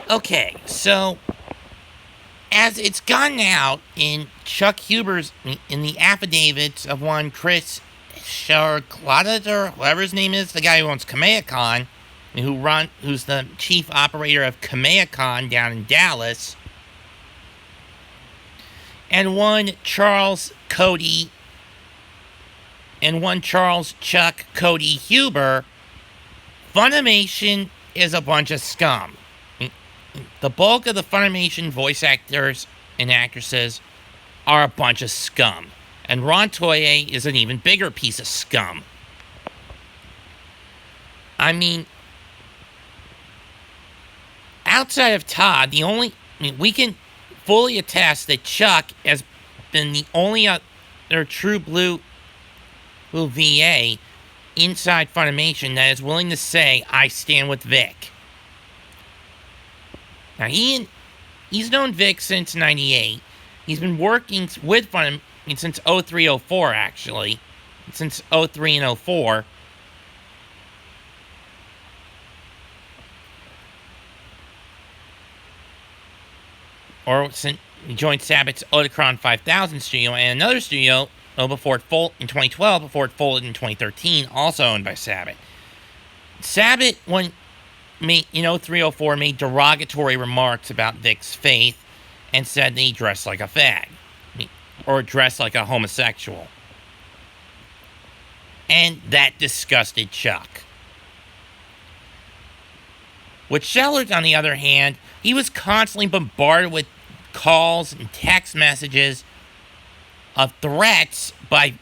Okay, so as it's gotten out in Chuck Huber's in the affidavits of one Chris Sharkladat, or whatever his name is, the guy who owns KamehaCon, who's the chief operator of KamehaCon down in Dallas, and one Charles Chuck Cody Huber, Funimation is a bunch of scum. The bulk of the Funimation voice actors and actresses are a bunch of scum. And Ron Toye is an even bigger piece of scum. I mean, outside of Todd, we can fully attest that Chuck has been the only other true blue VA inside Funimation that is willing to say, I stand with Vic. Now, he's known Vic since 98. He's been working with Funimation since 03-04, actually. Since 03 and 04. Or since he joined Sabbath's Otakron 5000 studio and another studio before it folded in 2012, before it folded in 2013, also owned by Sabbath. Sabbath, in 03-04, made derogatory remarks about Vic's faith and said that he dressed like a fag, or dressed like a homosexual. And that disgusted Chuck. With Shellers, on the other hand, he was constantly bombarded with calls and text messages of threats by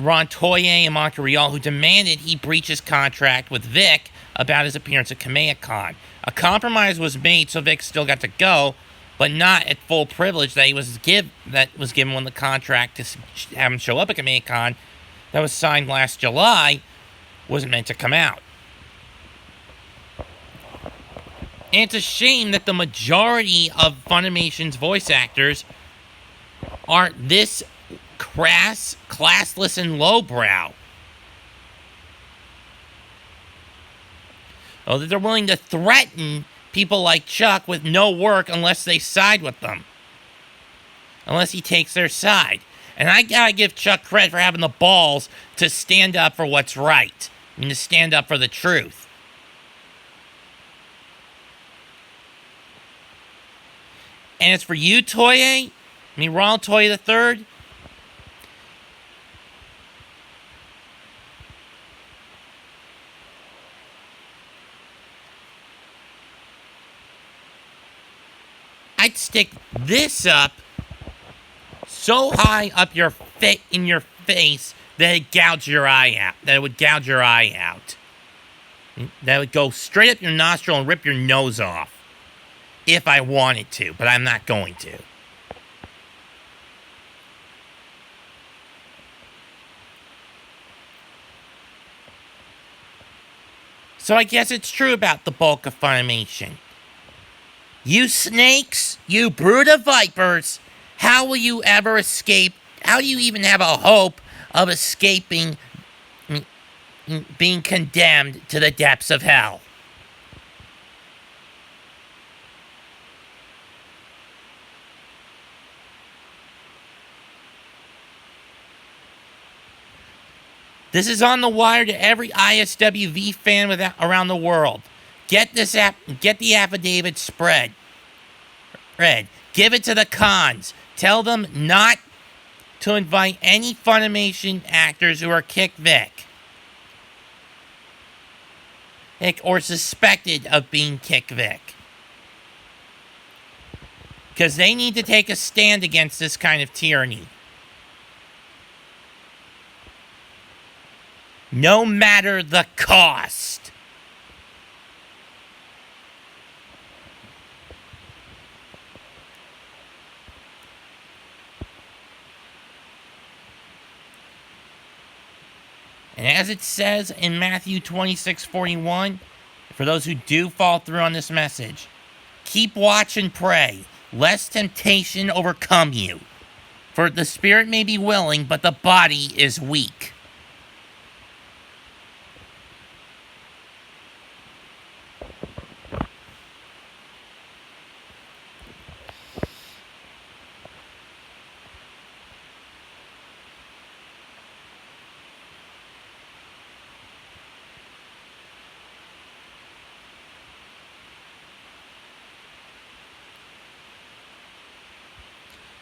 Ron Toye and Montreal, who demanded he breach his contract with Vic about his appearance at KamehaCon. A compromise was made so Vic still got to go, but not at full privilege that was given when the contract to have him show up at KamehaCon that was signed last July wasn't meant to come out. And it's a shame that the majority of Funimation's voice actors are this crass, classless, and lowbrow. Oh, that they're willing to threaten people like Chuck with no work unless they side with them. Unless he takes their side. And I gotta give Chuck credit for having the balls to stand up for what's right. To stand up for the truth. And as for you, Toye, Ronald Toye III, I'd stick this up so high up in your face that it gouge your eye out. That it would gouge your eye out. That would go straight up your nostril and rip your nose off. If I wanted to, but I'm not going to. So I guess it's true about the bulk of Funimation. You snakes, you brood of vipers, how will you ever escape? How do you even have a hope of escaping being condemned to the depths of hell? This is on the wire to every ISWV fan around the world. Get the affidavit spread. Give it to the cons. Tell them not to invite any Funimation actors who are Kick Vic. Or suspected of being Kick Vic. Because they need to take a stand against this kind of tyranny. No matter the cost. And as it says in Matthew 26:41, for those who do fall through on this message, keep watch and pray, lest temptation overcome you. For the spirit may be willing, but the body is weak.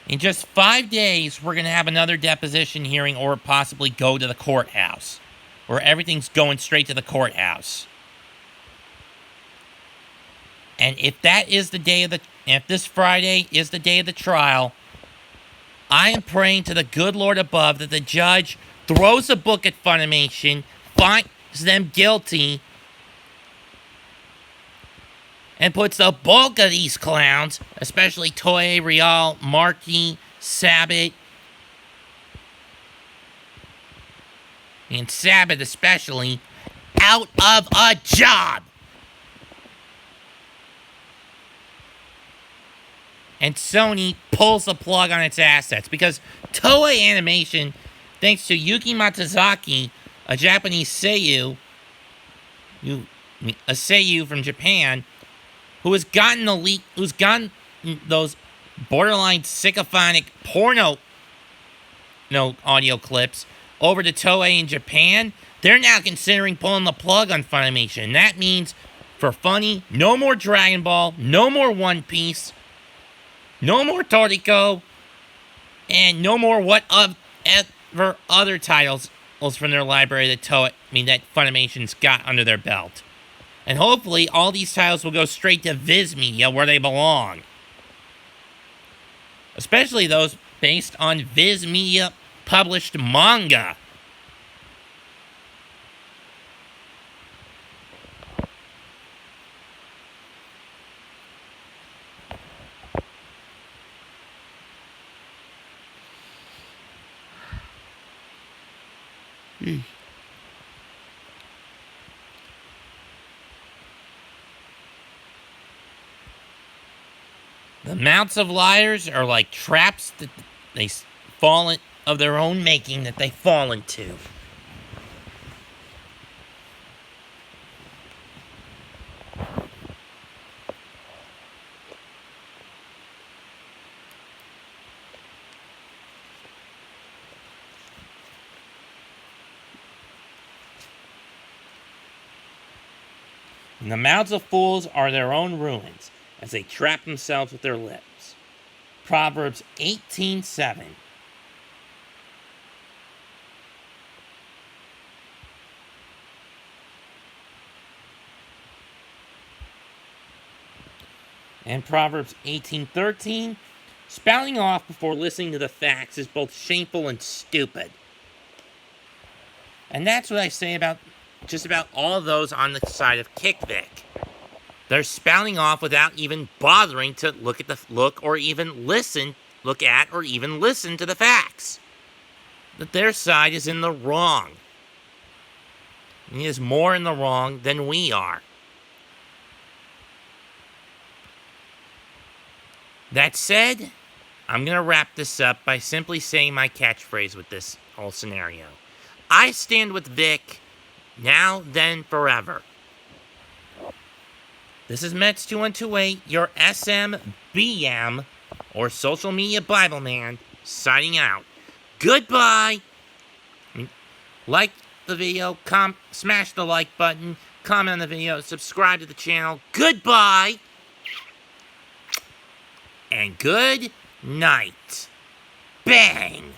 In just 5 days, we're going to have another deposition hearing or possibly go to the courthouse. Where everything's going straight to the courthouse. And if that is the day of the... If this Friday is the day of the trial, I am praying to the good Lord above that the judge throws a book at Funimation, finds them guilty, and puts the bulk of these clowns, especially Toei, Real, Marky, Sabbat, and Sabbat especially, out of a job. And Sony pulls the plug on its assets. Because Toei Animation, thanks to Yuki Matazaki, a Japanese seiyuu, a seiyuu from Japan, who's gotten those borderline sycophantic porno audio clips over to Toei in Japan, they're now considering pulling the plug on Funimation. And that means, for Funny, no more Dragon Ball, no more One Piece, no more Toriko, and no more whatever other titles from their library that that Funimation's got under their belt. And hopefully, all these titles will go straight to Viz Media, where they belong. Especially those based on Viz Media published manga. The mouths of liars are like traps that they fall of their own making that they fall into. And the mouths of fools are their own ruins, as they trap themselves with their lips. Proverbs 18:7. And Proverbs 18:13. Spouting off before listening to the facts is both shameful and stupid. And that's what I say about just about all those on the side of KickVic. They're spouting off without even bothering to look at or even listen to the facts. That their side is in the wrong. And he is more in the wrong than we are. That said, I'm going to wrap this up by simply saying my catchphrase with this whole scenario. I stand with Vic, now, then, forever. This is Mets2128, your SMBM, or Social Media Bible Man, signing out. Goodbye! Like the video, smash the like button, comment on the video, subscribe to the channel. Goodbye! And good night. Bang!